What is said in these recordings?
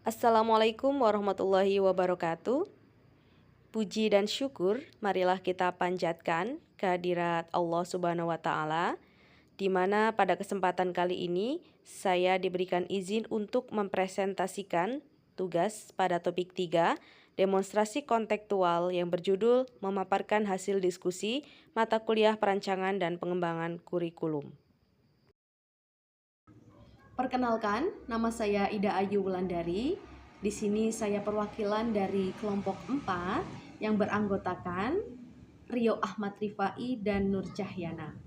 Assalamualaikum warahmatullahi wabarakatuh. Puji dan syukur marilah kita panjatkan kehadirat Allah Subhanahu wa Ta'ala, di mana pada kesempatan kali ini saya diberikan izin untuk mempresentasikan tugas pada topik 3, demonstrasi kontekstual yang berjudul memaparkan hasil diskusi mata kuliah perancangan dan pengembangan kurikulum. Perkenalkan, nama saya Ida Ayu Wulandari. Di sini saya perwakilan dari kelompok 4 yang beranggotakan Rio Ahmad Rifai dan Nur Cahyana.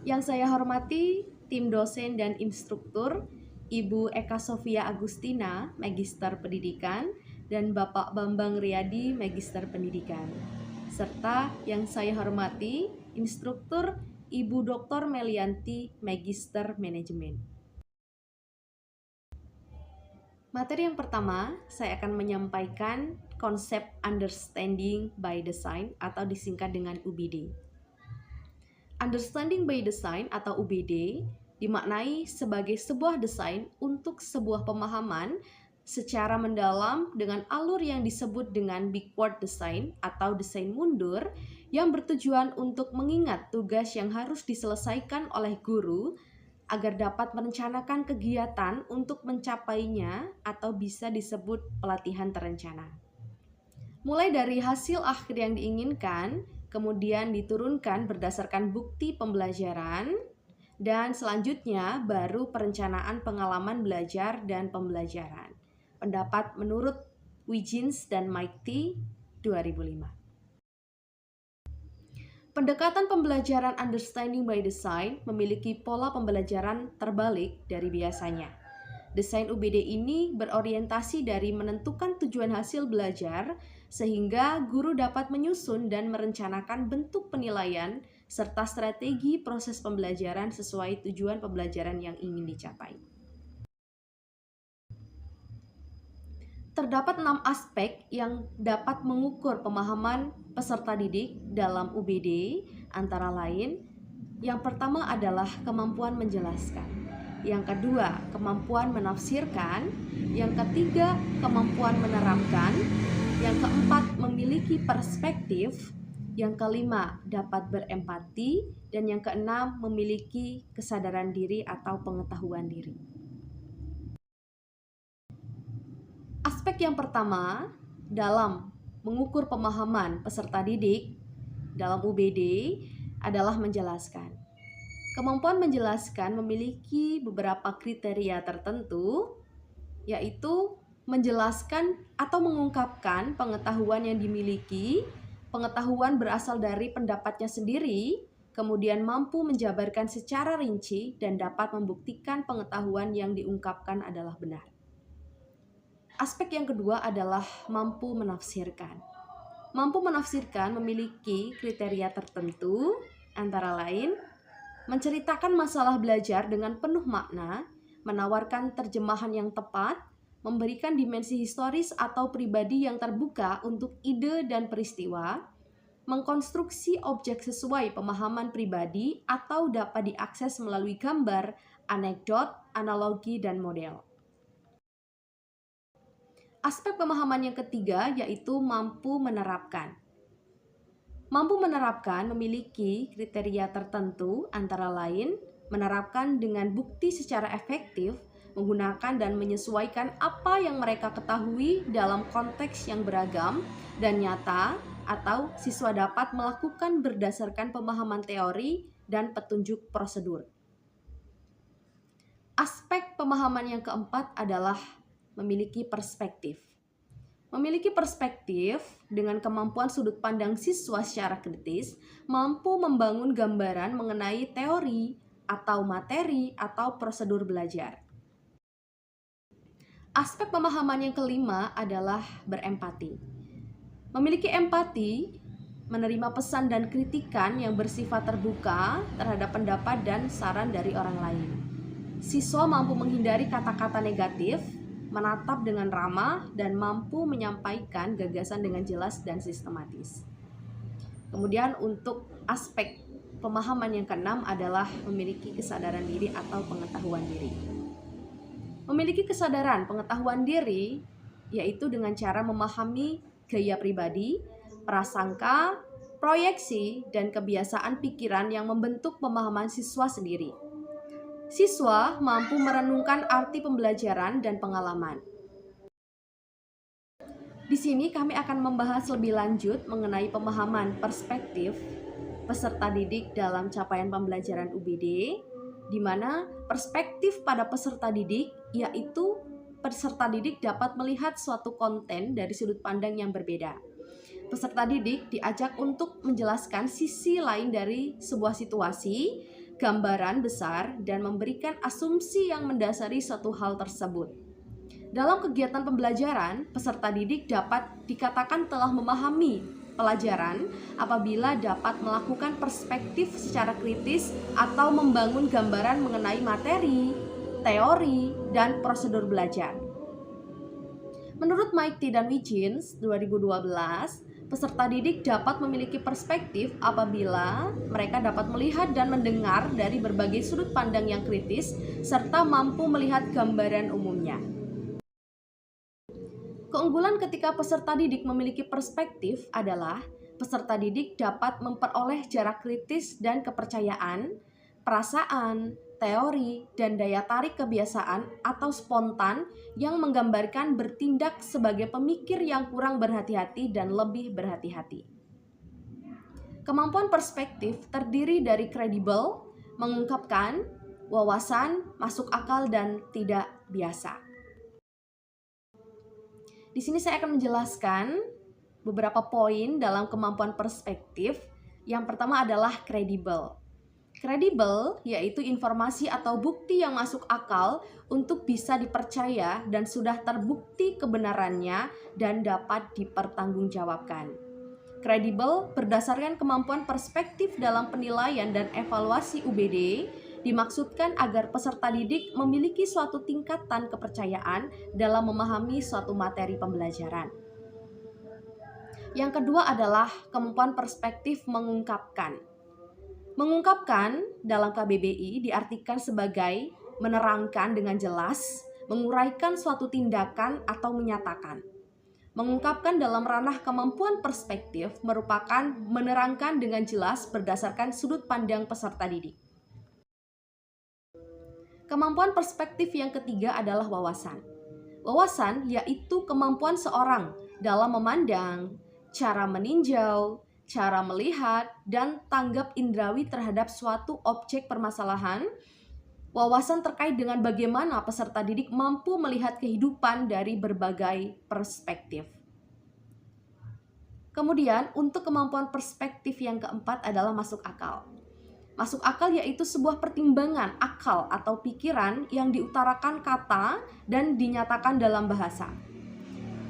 Yang saya hormati tim dosen dan instruktur Ibu Eka Sofia Agustina, Magister Pendidikan, dan Bapak Bambang Riyadi, Magister Pendidikan. Serta yang saya hormati instruktur Ibu Dr. Melianti, Magister Manajemen. Materi yang pertama, saya akan menyampaikan konsep Understanding by Design atau disingkat dengan UBD. Understanding by Design atau UBD dimaknai sebagai sebuah desain untuk sebuah pemahaman secara mendalam dengan alur yang disebut dengan backward design atau desain mundur yang bertujuan untuk mengingat tugas yang harus diselesaikan oleh guru agar dapat merencanakan kegiatan untuk mencapainya atau bisa disebut pelatihan terencana. Mulai dari hasil akhir yang diinginkan, kemudian diturunkan berdasarkan bukti pembelajaran, dan selanjutnya baru perencanaan pengalaman belajar dan pembelajaran. Pendapat menurut Wiggins dan McT 2005. Pendekatan pembelajaran Understanding by Design memiliki pola pembelajaran terbalik dari biasanya. Desain UBD ini berorientasi dari menentukan tujuan hasil belajar sehingga guru dapat menyusun dan merencanakan bentuk penilaian serta strategi proses pembelajaran sesuai tujuan pembelajaran yang ingin dicapai. Terdapat 6 aspek yang dapat mengukur pemahaman peserta didik dalam UBD, antara lain, yang pertama adalah kemampuan menjelaskan, yang kedua kemampuan menafsirkan, yang ketiga kemampuan menerapkan, yang keempat memiliki perspektif, yang kelima dapat berempati, dan yang keenam memiliki kesadaran diri atau pengetahuan diri. Aspek yang pertama dalam mengukur pemahaman peserta didik dalam UBD adalah menjelaskan. Kemampuan menjelaskan memiliki beberapa kriteria tertentu, yaitu menjelaskan atau mengungkapkan pengetahuan yang dimiliki, pengetahuan berasal dari pendapatnya sendiri, kemudian mampu menjabarkan secara rinci dan dapat membuktikan pengetahuan yang diungkapkan adalah benar. Aspek yang kedua adalah mampu menafsirkan. Mampu menafsirkan memiliki kriteria tertentu, antara lain menceritakan masalah belajar dengan penuh makna, menawarkan terjemahan yang tepat, memberikan dimensi historis atau pribadi yang terbuka untuk ide dan peristiwa, mengkonstruksi objek sesuai pemahaman pribadi atau dapat diakses melalui gambar, anekdot, analogi, dan model. Aspek pemahaman yang ketiga yaitu mampu menerapkan. Mampu menerapkan memiliki kriteria tertentu, antara lain menerapkan dengan bukti secara efektif, menggunakan dan menyesuaikan apa yang mereka ketahui dalam konteks yang beragam dan nyata, atau siswa dapat melakukan berdasarkan pemahaman teori dan petunjuk prosedur. Aspek pemahaman yang keempat adalah memiliki perspektif. Memiliki perspektif dengan kemampuan sudut pandang siswa secara kritis, mampu membangun gambaran mengenai teori atau materi atau prosedur belajar. Aspek pemahaman yang kelima adalah berempati. Memiliki empati, menerima pesan dan kritikan yang bersifat terbuka terhadap pendapat dan saran dari orang lain. Siswa mampu menghindari kata-kata negatif, menatap dengan ramah, dan mampu menyampaikan gagasan dengan jelas dan sistematis. Kemudian untuk aspek pemahaman yang keenam adalah memiliki kesadaran diri atau pengetahuan diri. Memiliki kesadaran pengetahuan diri, yaitu dengan cara memahami gaya pribadi, prasangka, proyeksi, dan kebiasaan pikiran yang membentuk pemahaman siswa sendiri. Siswa mampu merenungkan arti pembelajaran dan pengalaman. Di sini kami akan membahas lebih lanjut mengenai pemahaman perspektif peserta didik dalam capaian pembelajaran UBD, di mana perspektif pada peserta didik yaitu peserta didik dapat melihat suatu konten dari sudut pandang yang berbeda. Peserta didik diajak untuk menjelaskan sisi lain dari sebuah situasi, gambaran besar, dan memberikan asumsi yang mendasari suatu hal tersebut. Dalam kegiatan pembelajaran, peserta didik dapat dikatakan telah memahami pelajaran apabila dapat melakukan perspektif secara kritis atau membangun gambaran mengenai materi, teori, dan prosedur belajar. Menurut Maikti dan Wiggins 2012, peserta didik dapat memiliki perspektif apabila mereka dapat melihat dan mendengar dari berbagai sudut pandang yang kritis serta mampu melihat gambaran umumnya. Keunggulan ketika peserta didik memiliki perspektif adalah peserta didik dapat memperoleh jarak kritis dan kepercayaan, perasaan, teori, dan daya tarik kebiasaan atau spontan yang menggambarkan bertindak sebagai pemikir yang kurang berhati-hati dan lebih berhati-hati. Kemampuan perspektif terdiri dari kredibel, mengungkapkan, wawasan, masuk akal, dan tidak biasa. Di sini saya akan menjelaskan beberapa poin dalam kemampuan perspektif. Yang pertama adalah kredibel. Kredibel yaitu informasi atau bukti yang masuk akal untuk bisa dipercaya dan sudah terbukti kebenarannya dan dapat dipertanggungjawabkan. Kredibel berdasarkan kemampuan perspektif dalam penilaian dan evaluasi UBD dimaksudkan agar peserta didik memiliki suatu tingkatan kepercayaan dalam memahami suatu materi pembelajaran. Yang kedua adalah kemampuan perspektif mengungkapkan. Mengungkapkan dalam KBBI diartikan sebagai menerangkan dengan jelas, menguraikan suatu tindakan atau menyatakan. Mengungkapkan dalam ranah kemampuan perspektif merupakan menerangkan dengan jelas berdasarkan sudut pandang peserta didik. Kemampuan perspektif yang ketiga adalah wawasan. Wawasan yaitu kemampuan seorang dalam memandang, cara meninjau, cara melihat, dan tanggap indrawi terhadap suatu objek permasalahan. Wawasan terkait dengan bagaimana peserta didik mampu melihat kehidupan dari berbagai perspektif. Kemudian, untuk kemampuan perspektif yang keempat adalah masuk akal. Masuk akal yaitu sebuah pertimbangan akal atau pikiran yang diutarakan kata dan dinyatakan dalam bahasa.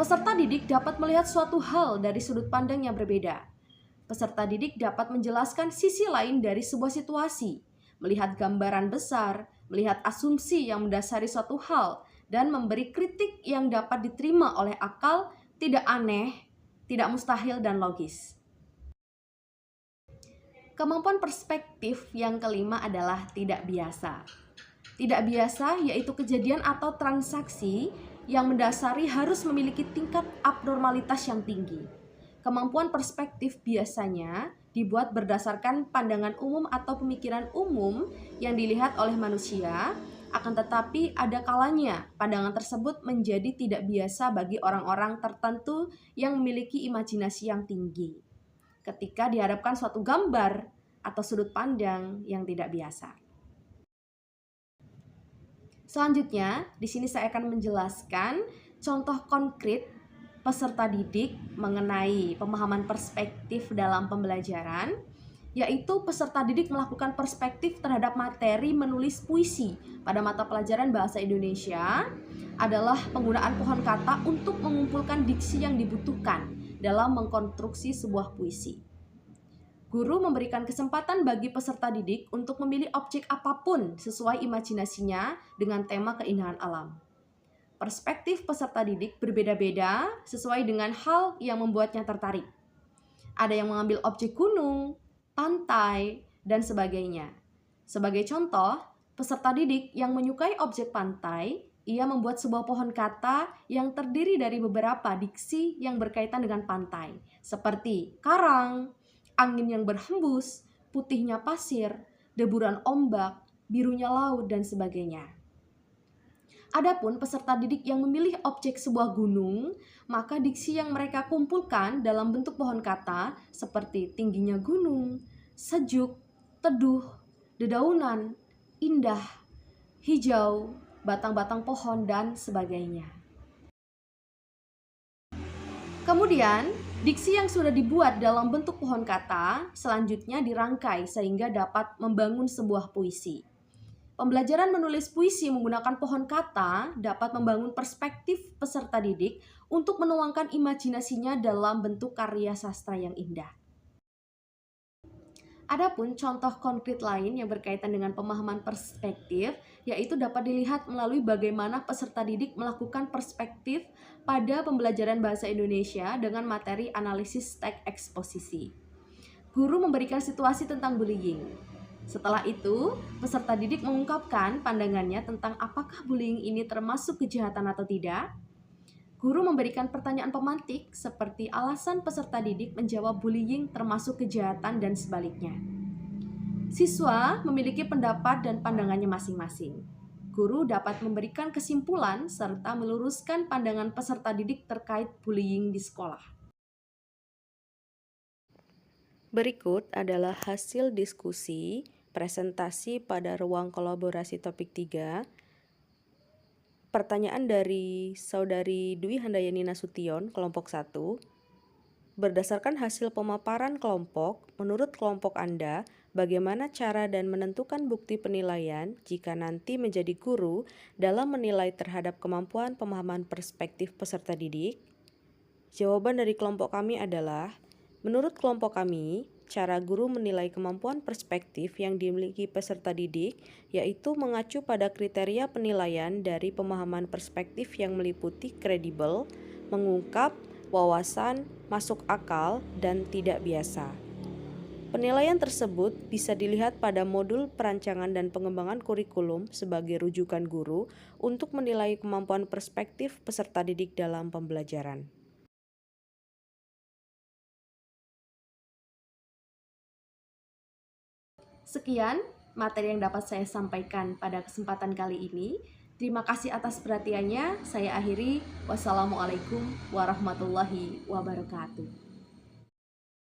Peserta didik dapat melihat suatu hal dari sudut pandang yang berbeda. Peserta didik dapat menjelaskan sisi lain dari sebuah situasi, melihat gambaran besar, melihat asumsi yang mendasari suatu hal, dan memberi kritik yang dapat diterima oleh akal, tidak aneh, tidak mustahil, dan logis. Kemampuan perspektif yang kelima adalah tidak biasa. Tidak biasa yaitu kejadian atau transaksi yang mendasari harus memiliki tingkat abnormalitas yang tinggi. Kemampuan perspektif biasanya dibuat berdasarkan pandangan umum atau pemikiran umum yang dilihat oleh manusia, akan tetapi ada kalanya pandangan tersebut menjadi tidak biasa bagi orang-orang tertentu yang memiliki imajinasi yang tinggi ketika dihadapkan suatu gambar atau sudut pandang yang tidak biasa. Selanjutnya, di sini saya akan menjelaskan contoh konkret peserta didik mengenai pemahaman perspektif dalam pembelajaran, yaitu peserta didik melakukan perspektif terhadap materi menulis puisi pada mata pelajaran Bahasa Indonesia adalah penggunaan pohon kata untuk mengumpulkan diksi yang dibutuhkan dalam mengkonstruksi sebuah puisi. Guru memberikan kesempatan bagi peserta didik untuk memilih objek apapun sesuai imajinasinya dengan tema keindahan alam. Perspektif peserta didik berbeda-beda sesuai dengan hal yang membuatnya tertarik. Ada yang mengambil objek gunung, pantai, dan sebagainya. Sebagai contoh, peserta didik yang menyukai objek pantai, ia membuat sebuah pohon kata yang terdiri dari beberapa diksi yang berkaitan dengan pantai, seperti karang, angin yang berhembus, putihnya pasir, deburan ombak, birunya laut, dan sebagainya. Adapun peserta didik yang memilih objek sebuah gunung, maka diksi yang mereka kumpulkan dalam bentuk pohon kata seperti tingginya gunung, sejuk, teduh, dedaunan, indah, hijau, batang-batang pohon, dan sebagainya. Kemudian, diksi yang sudah dibuat dalam bentuk pohon kata selanjutnya dirangkai sehingga dapat membangun sebuah puisi. Pembelajaran menulis puisi menggunakan pohon kata dapat membangun perspektif peserta didik untuk menuangkan imajinasinya dalam bentuk karya sastra yang indah. Adapun contoh konkret lain yang berkaitan dengan pemahaman perspektif, yaitu dapat dilihat melalui bagaimana peserta didik melakukan perspektif pada pembelajaran bahasa Indonesia dengan materi analisis teks eksposisi. Guru memberikan situasi tentang bullying. Setelah itu, peserta didik mengungkapkan pandangannya tentang apakah bullying ini termasuk kejahatan atau tidak. Guru memberikan pertanyaan pemantik seperti alasan peserta didik menjawab bullying termasuk kejahatan dan sebaliknya. Siswa memiliki pendapat dan pandangannya masing-masing. Guru dapat memberikan kesimpulan serta meluruskan pandangan peserta didik terkait bullying di sekolah. Berikut adalah hasil diskusi presentasi pada ruang kolaborasi topik 3. Pertanyaan dari Saudari Dwi Handayani Nasution, kelompok 1. Berdasarkan hasil pemaparan kelompok, menurut kelompok Anda, bagaimana cara dan menentukan bukti penilaian jika nanti menjadi guru dalam menilai terhadap kemampuan pemahaman perspektif peserta didik? Jawaban dari kelompok kami adalah, menurut kelompok kami, cara guru menilai kemampuan perspektif yang dimiliki peserta didik yaitu mengacu pada kriteria penilaian dari pemahaman perspektif yang meliputi kredibel, mengungkap, wawasan, masuk akal, dan tidak biasa. Penilaian tersebut bisa dilihat pada modul perancangan dan pengembangan kurikulum sebagai rujukan guru untuk menilai kemampuan perspektif peserta didik dalam pembelajaran. Sekian materi yang dapat saya sampaikan pada kesempatan kali ini. Terima kasih atas perhatiannya. Saya akhiri. Wassalamualaikum warahmatullahi wabarakatuh.